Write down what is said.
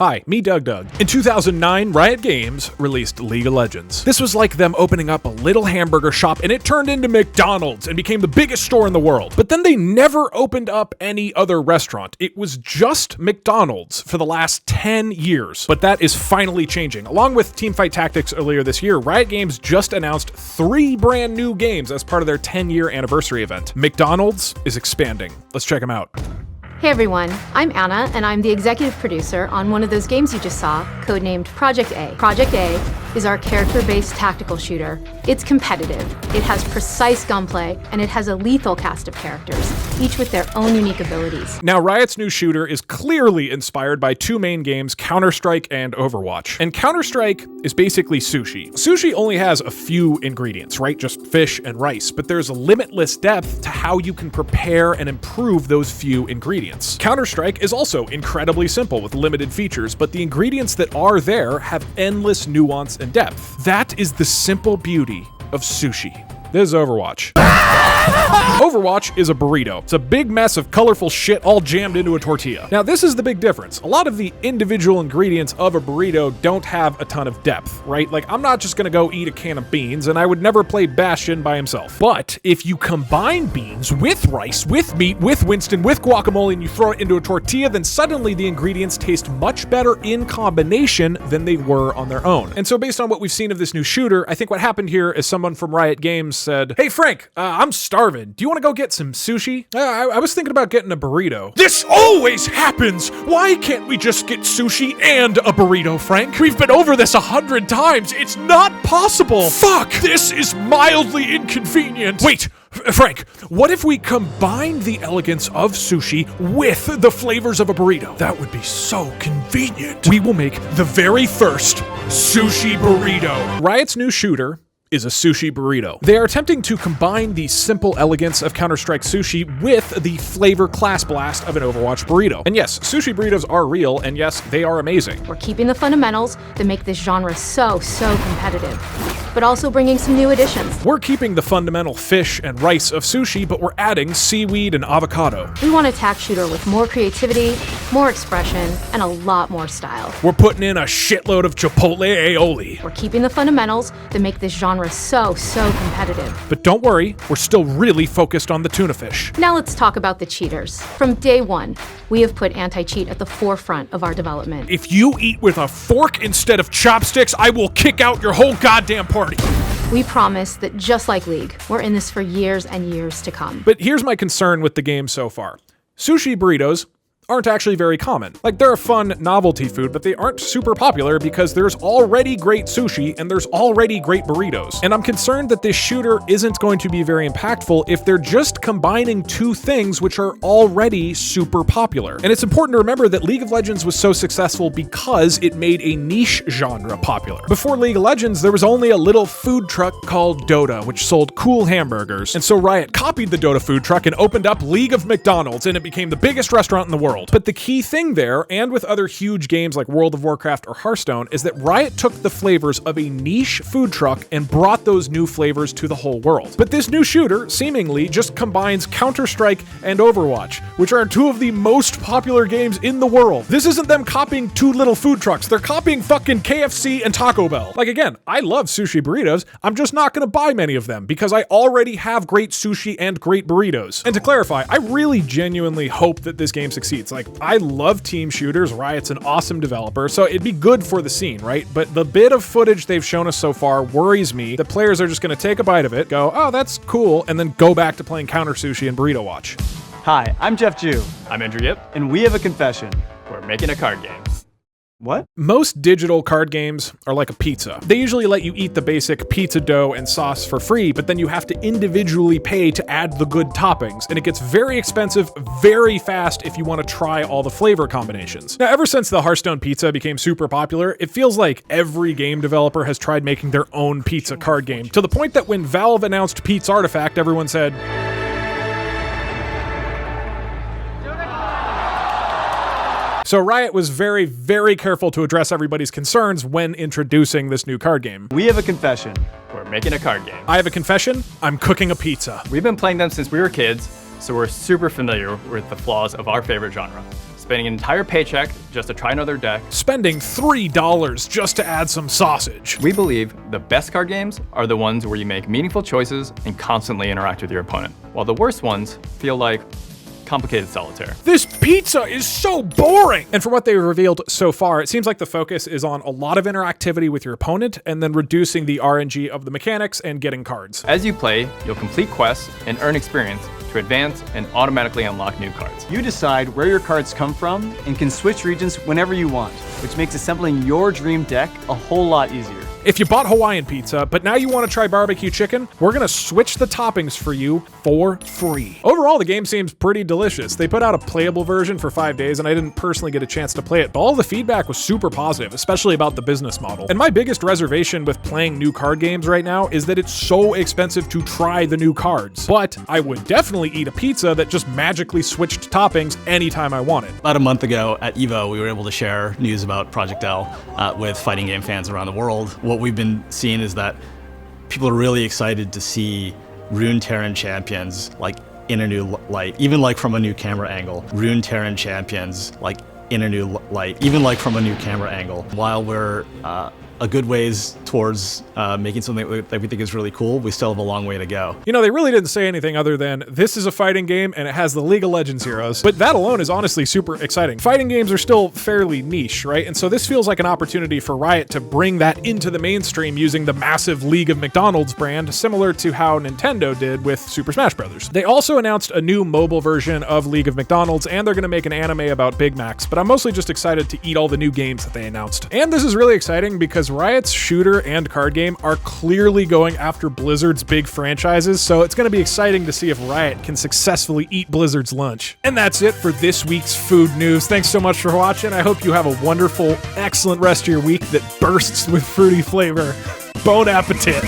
Hi, me DougDoug. In 2009, Riot Games released League of Legends. This was like them opening up a little hamburger shop and it turned into McDonald's and became the biggest store in the world. But then they never opened up any other restaurant. It was just McDonald's for the last 10 years. But that is finally changing. Along with Teamfight Tactics earlier this year, Riot Games just announced 3 brand new games as part of their 10-year anniversary event. McDonald's is expanding. Let's check them out. Hey everyone, I'm Anna, and I'm the executive producer on one of those games you just saw, codenamed Project A. Project A is our character-based tactical shooter. It's competitive, it has precise gunplay, and it has a lethal cast of characters, each with their own unique abilities. Now, Riot's new shooter is clearly inspired by 2 main games, Counter-Strike and Overwatch. And Counter-Strike is basically sushi. Sushi only has a few ingredients, right? Just fish and rice, but there's limitless depth to how you can prepare and improve those few ingredients. Counter-Strike is also incredibly simple with limited features, but the ingredients that are there have endless nuance and depth. That is the simple beauty of sushi. This is Overwatch. Overwatch is a burrito. It's a big mess of colorful shit all jammed into a tortilla. Now, this is the big difference. A lot of the individual ingredients of a burrito don't have a ton of depth, right? Like, I'm not just gonna go eat a can of beans, and I would never play Bastion by himself. But if you combine beans with rice, with meat, with Winston, with guacamole, and you throw it into a tortilla, then suddenly the ingredients taste much better in combination than they were on their own. And so based on what we've seen of this new shooter, I think what happened here is someone from Riot Games said, "Hey Frank, I'm starving. Do you want to go get some sushi? I was thinking about getting a burrito." This always happens! Why can't we just get sushi and a burrito, Frank? We've been over this 100 times. It's not possible. Fuck! This is mildly inconvenient. Wait, Frank, what if we combine the elegance of sushi with the flavors of a burrito? That would be so convenient. We will make the very first sushi burrito. Riot's new shooter is a sushi burrito. They are attempting to combine the simple elegance of Counter-Strike sushi with the flavor class blast of an Overwatch burrito. And yes, sushi burritos are real, and yes, they are amazing. We're keeping the fundamentals that make this genre so competitive, but also bringing some new additions. We're keeping the fundamental fish and rice of sushi, but we're adding seaweed and avocado. We want a tac shooter with more creativity, more expression, and a lot more style. We're putting in a shitload of chipotle aioli. We're keeping the fundamentals that make this genre so competitive. But don't worry, we're still really focused on the tuna fish. Now let's talk about the cheaters. From day one, we have put anti-cheat at the forefront of our development. If you eat with a fork instead of chopsticks, I will kick out your whole goddamn party. We promise that just like League, we're in this for years and years to come. But here's my concern with the game so far. Sushi burritos aren't actually very common. Like, they're a fun novelty food, but they aren't super popular because there's already great sushi and there's already great burritos. And I'm concerned that this shooter isn't going to be very impactful if they're just combining 2 things which are already super popular. And it's important to remember that League of Legends was so successful because it made a niche genre popular. Before League of Legends, there was only a little food truck called Dota, which sold cool hamburgers. And so Riot copied the Dota food truck and opened up League of McDonald's, and it became the biggest restaurant in the world. But the key thing there, and with other huge games like World of Warcraft or Hearthstone, is that Riot took the flavors of a niche food truck and brought those new flavors to the whole world. But this new shooter seemingly just combines Counter-Strike and Overwatch, which are 2 of the most popular games in the world. This isn't them copying 2 little food trucks. They're copying fucking KFC and Taco Bell. Like, again, I love sushi burritos. I'm just not gonna buy many of them because I already have great sushi and great burritos. And to clarify, I really genuinely hope that this game succeeds. Like, I love team shooters. Riot's an awesome developer, so it'd be good for the scene, right? But the bit of footage they've shown us so far worries me that players are just gonna take a bite of it, go, oh, that's cool, and then go back to playing Counter Sushi and Burrito Watch. Hi, I'm Jeff Jew. I'm Andrew Yip. And we have a confession. We're making a card game. What? Most digital card games are like a pizza. They usually let you eat the basic pizza dough and sauce for free, but then you have to individually pay to add the good toppings, and it gets very expensive very fast if you want to try all the flavor combinations. Now, ever since the Hearthstone pizza became super popular, it feels like every game developer has tried making their own pizza card game, to the point that when Valve announced Pete's Artifact, everyone said, so Riot was very careful to address everybody's concerns when introducing this new card game. We have a confession. We're making a card game. I have a confession. I'm cooking a pizza. We've been playing them since we were kids, so we're super familiar with the flaws of our favorite genre. spending an entire paycheck just to try another deck. Spending $3 just to add some sausage. We believe the best card games are the ones where you make meaningful choices and constantly interact with your opponent, while the worst ones feel like complicated solitaire. This pizza is so boring! And from what they revealed so far, it seems like the focus is on a lot of interactivity with your opponent and then reducing the RNG of the mechanics and getting cards. As you play, you'll complete quests and earn experience to advance and automatically unlock new cards. You decide where your cards come from and can switch regions whenever you want, which makes assembling your dream deck a whole lot easier. If you bought Hawaiian pizza, but now you want to try barbecue chicken, we're gonna switch the toppings for you for free. Overall, the game seems pretty delicious. They put out a playable version for 5 days, and I didn't personally get a chance to play it, but all the feedback was super positive, especially about the business model. And my biggest reservation with playing new card games right now is that it's so expensive to try the new cards. But I would definitely eat a pizza that just magically switched toppings anytime I wanted. About a month ago at EVO, we were able to share news about Project L with fighting game fans around the world. What we've been seeing is that people are really excited to see Runeterran champions like in a new light, even like from a new camera angle. Runeterran champions like in a new light, even like from a new camera angle. While we're a good ways towards making something that we think is really cool, we still have a long way to go. You know, they really didn't say anything other than this is a fighting game and it has the League of Legends heroes, but that alone is honestly super exciting. Fighting games are still fairly niche, right? And so this feels like an opportunity for Riot to bring that into the mainstream using the massive League of McDonald's brand, similar to how Nintendo did with Super Smash Bros. They also announced a new mobile version of League of McDonald's, and they're gonna make an anime about Big Macs, but I'm mostly just excited to eat all the new games that they announced. And this is really exciting because Riot's shooter and card game are clearly going after Blizzard's big franchises, so it's going to be exciting to see if Riot can successfully eat Blizzard's lunch. And that's it for this week's food news. Thanks so much for watching. I hope you have a wonderful, excellent rest of your week that bursts with fruity flavor. Bon appetit!